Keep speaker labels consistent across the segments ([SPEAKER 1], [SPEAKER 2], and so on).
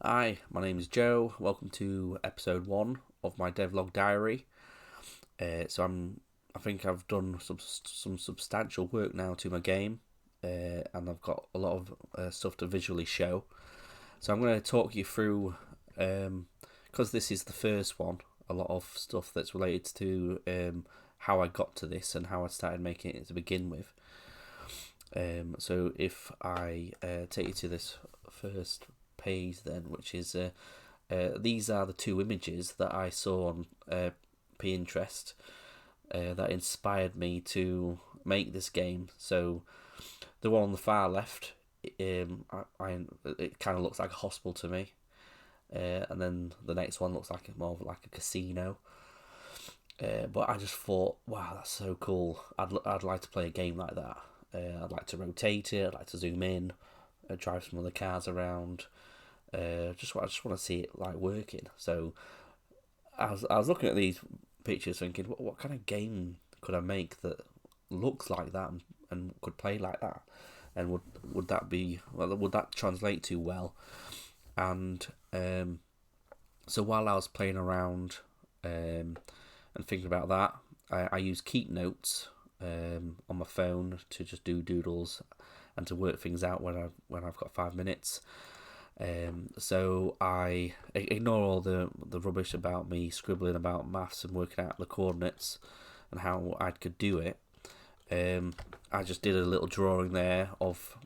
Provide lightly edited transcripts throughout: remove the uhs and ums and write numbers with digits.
[SPEAKER 1] Hi, my name is Joe. Welcome to episode 1 of my Devlog diary. I think I've done some substantial work now to my game, and I've got a lot of stuff to visually show. So I'm going to talk you through, because this is the first one, a lot of stuff that's related to how I got to this and how I started making it to begin with. So if I take you to this first page then, which is these are the two images that I saw on Pinterest that inspired me to make this game. So the one on the far left, it kind of looks like a hospital to me, and then the next one looks like more of like a casino. But I just thought, wow, that's so cool. I'd like to play a game like that. I'd like to rotate it. I'd like to zoom in, drive some other cars around. I just want to see it like working. So I was looking at these pictures, thinking, what kind of game could I make that looks like that and could play like that, and would that translate to well? And so while I was playing around and thinking about that, I use keep notes on my phone to just do doodles and to work things out when I've got 5 minutes. So I ignore all the rubbish about me scribbling about maths and working out the coordinates and how I could do it. I just did a little drawing there of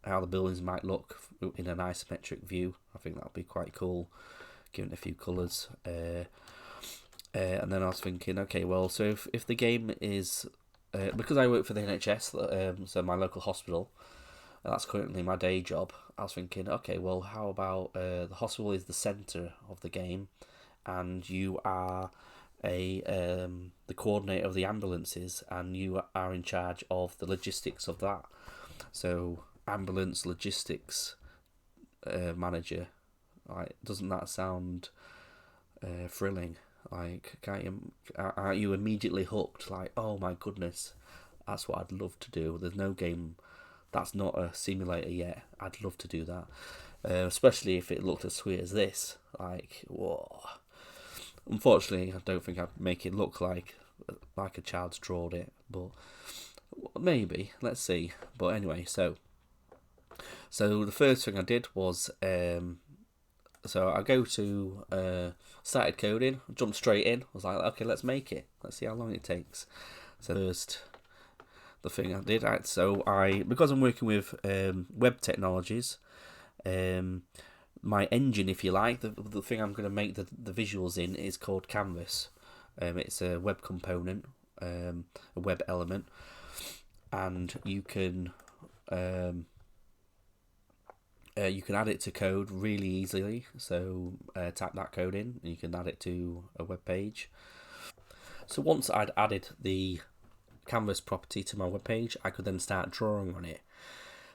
[SPEAKER 1] how the buildings might look in an isometric view. I think that would be quite cool, given a few colours. And then I was thinking, okay, well, so if the game is because I work for the NHS, so my local hospital, that's currently my day job. I was thinking, okay, well, how about the hospital is the centre of the game, and you are the coordinator of the ambulances, and you are in charge of the logistics of that. So ambulance logistics manager, like, doesn't that sound thrilling? Like, are you immediately hooked? Like, oh my goodness, that's what I'd love to do. There's no game that's not a simulator yet. I'd love to do that, especially if it looked as sweet as this. Like, whoa. Unfortunately, I don't think I'd make it look like a child's drawed it, but maybe. Let's see. But anyway, so the first thing I did was so I go to started coding, jumped straight in. I was like, okay, let's make it. Let's see how long it takes. So first, the thing I did, because I'm working with web technologies, my engine, if you like, the thing I'm going to make the visuals in is called Canvas. It's a web component, a web element, and you can add it to code really easily. So type that code in, and you can add it to a web page. So once I'd added the Canvas property to my web page, I could then start drawing on it.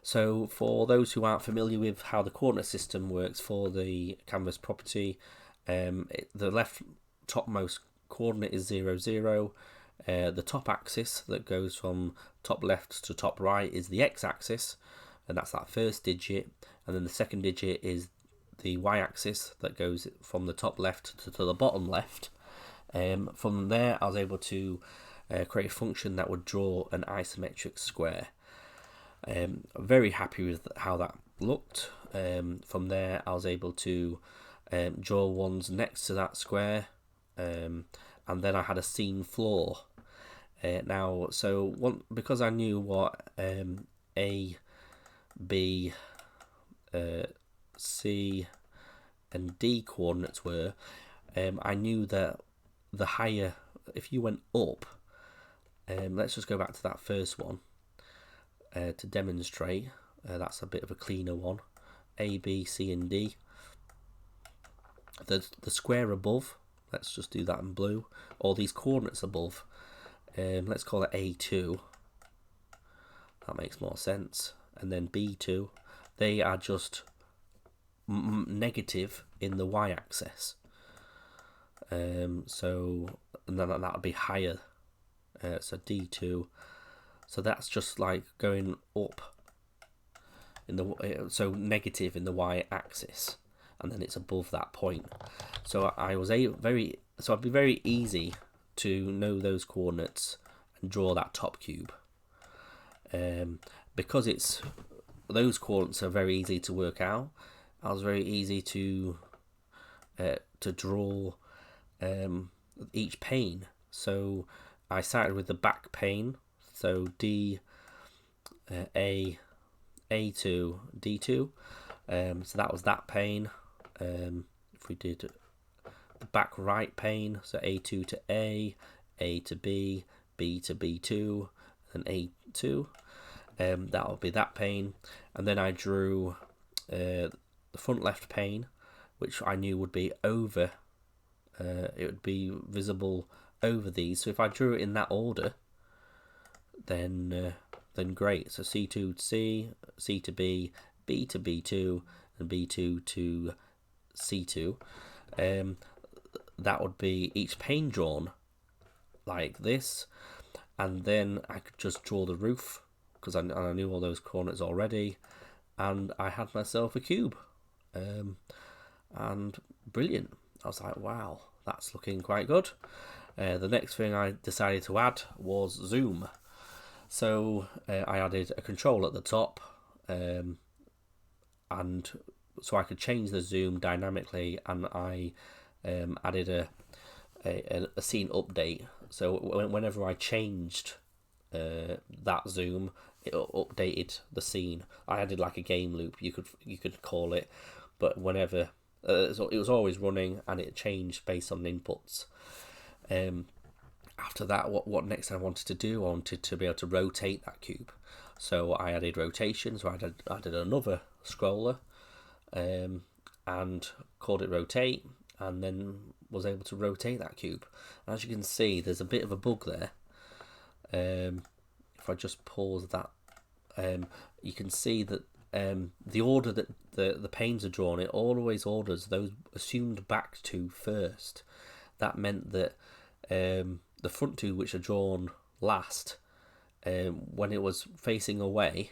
[SPEAKER 1] So for those who aren't familiar with how the coordinate system works for the Canvas property, the left topmost coordinate is 0, 0. The top axis that goes from top left to top right is the x-axis, and that's that first digit. And then the second digit is the y-axis that goes from the top left to the bottom left. From there, I was able to create a function that would draw an isometric square. I'm very happy with how that looked. From there, I was able to draw ones next to that square, and then I had a scene floor. Because I knew what A, B, C, and D coordinates were, I knew that the higher, if you went up, let's just go back to that first one to demonstrate. That's a bit of a cleaner one. A, B, C, and D. The square above, let's just do that in blue. Or these coordinates above, let's call it A2. That makes more sense. And then B2, they are just negative in the y-axis. So and then that would be higher. So D2. So that's just like going up in the so negative in the y-axis, and then it's above that point. So it'd be very easy to know those coordinates and draw that top cube. Because those coordinates are very easy to work out, it was very easy to draw each pane. So I started with the back pane, so D, A2, D2. So that was that pane. If we did the back right pane, so A2 to A to B, B to B2, and A2. That would be that pane. And then I drew the front left pane, which I knew would be over. It would be visible over these. So if I drew it in that order, then great. So C to C, C to B, B to B2, and B2 to C2. That would be each pane drawn like this, and then I could just draw the roof because I knew all those coordinates already, and I had myself a cube. And brilliant. I was like, wow, that's looking quite good. The next thing I decided to add was zoom. So I added a control at the top, and so I could change the zoom dynamically, and I added a scene update. So whenever I changed that zoom, it updated the scene. I added like a game loop, you could call it, but whenever so it was always running, and it changed based on inputs. After that, what next I wanted to do, I wanted to be able to rotate that cube. So I added rotation, so I added another scroller, and called it rotate, and then was able to rotate that cube. And as you can see, there's a bit of a bug there. If I just pause that, you can see that the order that the panes are drawn, it always orders those assumed back to first. That meant that the front two, which are drawn last, when it was facing away,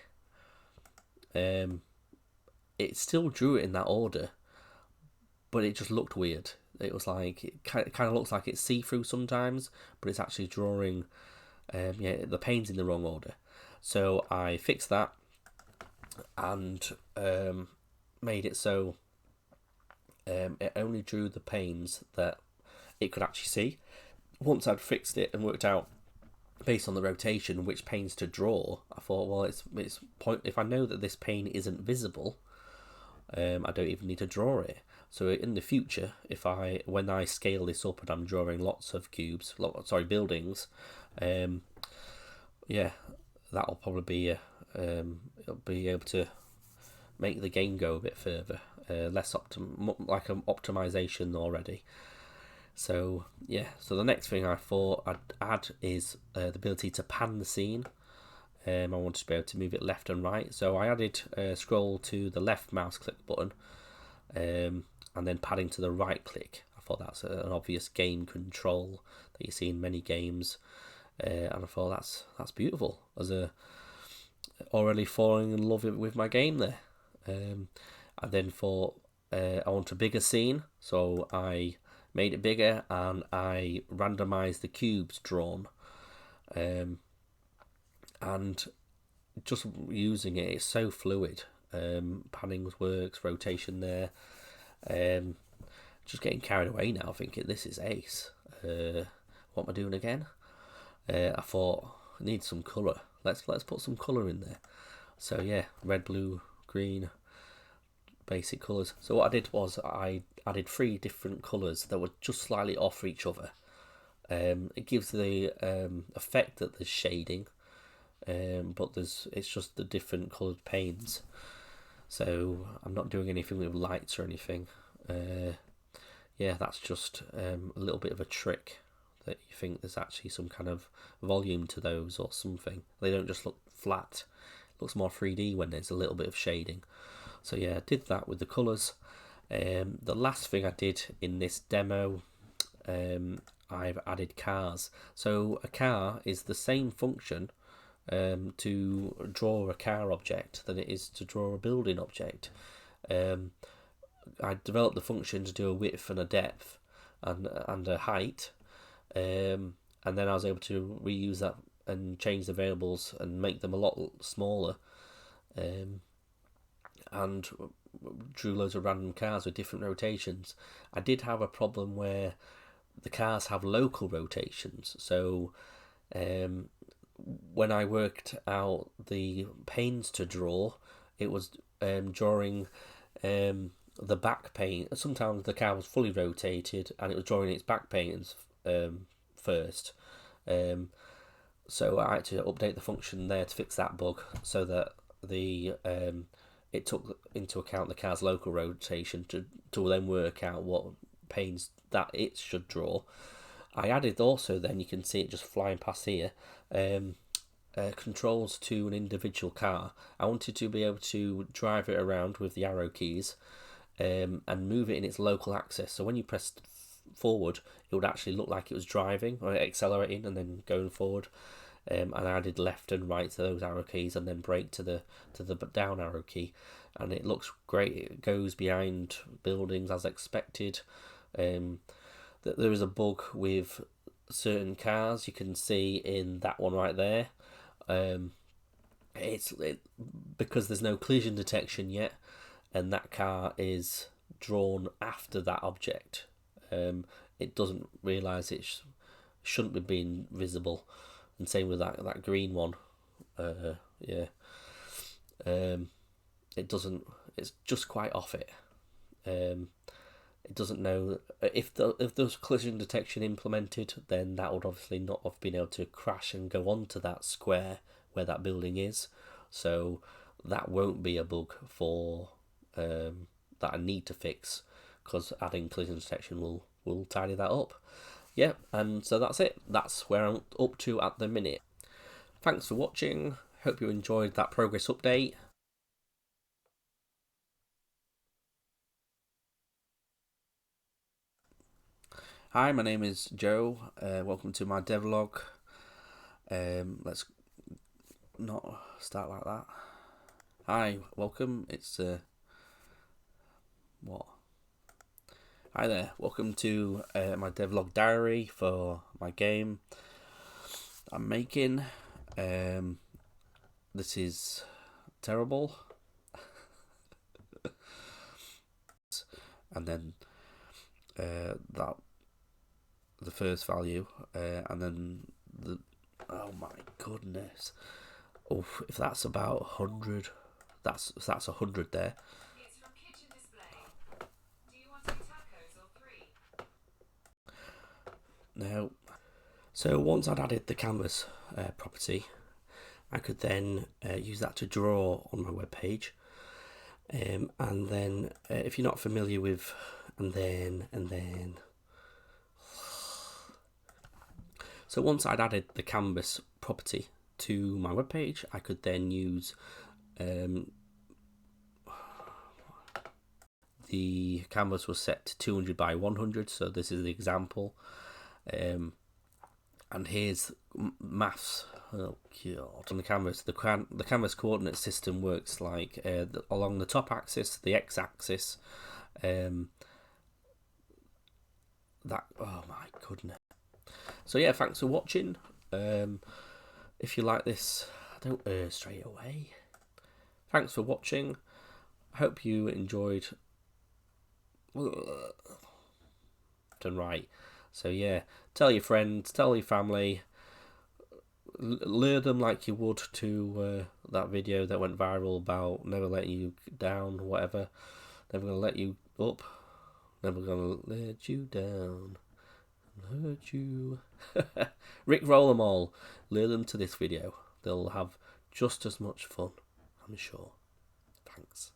[SPEAKER 1] it still drew it in that order, but it just looked weird. It was like, it kind of looks like it's see-through sometimes, but it's actually drawing the panes in the wrong order. So I fixed that, and made it so it only drew the panes that it could actually see. Once I'd fixed it and worked out based on the rotation which panes to draw, I thought, well, it's if I know that this pane isn't visible, I don't even need to draw it. So in the future, when I scale this up and I'm drawing lots of buildings, that'll probably be it'll be able to make the game go a bit further, less like an optimization already. So the next thing I thought I'd add is the ability to pan the scene. I wanted to be able to move it left and right, so I added scroll to the left mouse click button, and then padding to the right click. I thought that's an obvious game control that you see in many games, and I thought that's beautiful. As already falling in love with my game there. I then thought I want a bigger scene, so I made it bigger and I randomized the cubes drawn, and just using it's so fluid. Panning works, rotation there. Just getting carried away now, thinking this is ace. What am I doing again? I thought I need some colour. Let's put some colour in there. So red, blue, green, basic colours. So what I did was I added 3 different colours that were just slightly off each other. It gives the effect that there's shading, but it's just the different coloured panes. So I'm not doing anything with lights or anything. That's just a little bit of a trick, that you think there's actually some kind of volume to those or something. They don't just look flat. It looks more 3D when there's a little bit of shading. So I did that with the colours. The last thing I did in this demo, I've added cars. So a car is the same function to draw a car object than it is to draw a building object. I developed the function to do a width and a depth and a height, and then I was able to reuse that and change the variables and make them a lot smaller, and drew loads of random cars with different rotations. I did have a problem where the cars have local rotations, so when I worked out the panes to draw, it was drawing the back pane. Sometimes the car was fully rotated and it was drawing its back panes first. So I had to update the function there to fix that bug, so that it took into account the car's local rotation to then work out what panes that it should draw. I added also, then you can see it just flying past here, controls to an individual car. I wanted to be able to drive it around with the arrow keys and move it in its local axis. So when you pressed forward, it would actually look like it was driving or accelerating and then going forward. And I added left and right to those arrow keys, and then brake to the down arrow key, and it looks great. It goes behind buildings as expected. There is a bug with certain cars. You can see in that one right there. It's because there's no collision detection yet, and that car is drawn after that object. It doesn't realise it shouldn't be being visible, and same with that green one. It doesn't. It's just quite off it. It doesn't know if there's collision detection implemented, then that would obviously not have been able to crash and go onto that square where that building is. So that won't be a bug for that I need to fix, because adding collision detection will tidy that up. Yeah, and so that's it. That's where I'm up to at the minute. Thanks for watching. Hope you enjoyed that progress update. Hi, my name is Joe. Welcome to my devlog. Let's not start like that. Hi, welcome. It's what? Hi there. Welcome to my devlog diary for my game I'm making. This is terrible. And then that the first value, and then the, oh my goodness, oh, if that's about 100, that's 100 there.
[SPEAKER 2] It's from kitchen display. Do you want 2 tacos or 3?
[SPEAKER 1] Now, so once I'd added the canvas property, I could then use that to draw on my web page, and then if you're not familiar with and then. So once I'd added the canvas property to my web page, I could then use the canvas was set to 200 by 100, so this is the example. And here's maths. Oh god! On the canvas, the canvas coordinate system works like along the top axis, the x-axis. That, oh my goodness. So yeah, thanks for watching. If you like this, don't straight away. Thanks for watching. I hope you enjoyed. Done right. So yeah, tell your friends, tell your family, lure them like you would to that video that went viral about never letting you down, whatever. Never gonna let you up. Never gonna let you down. Hurt you. Rickroll them all. Lure them to this video. They'll have just as much fun, I'm sure. Thanks.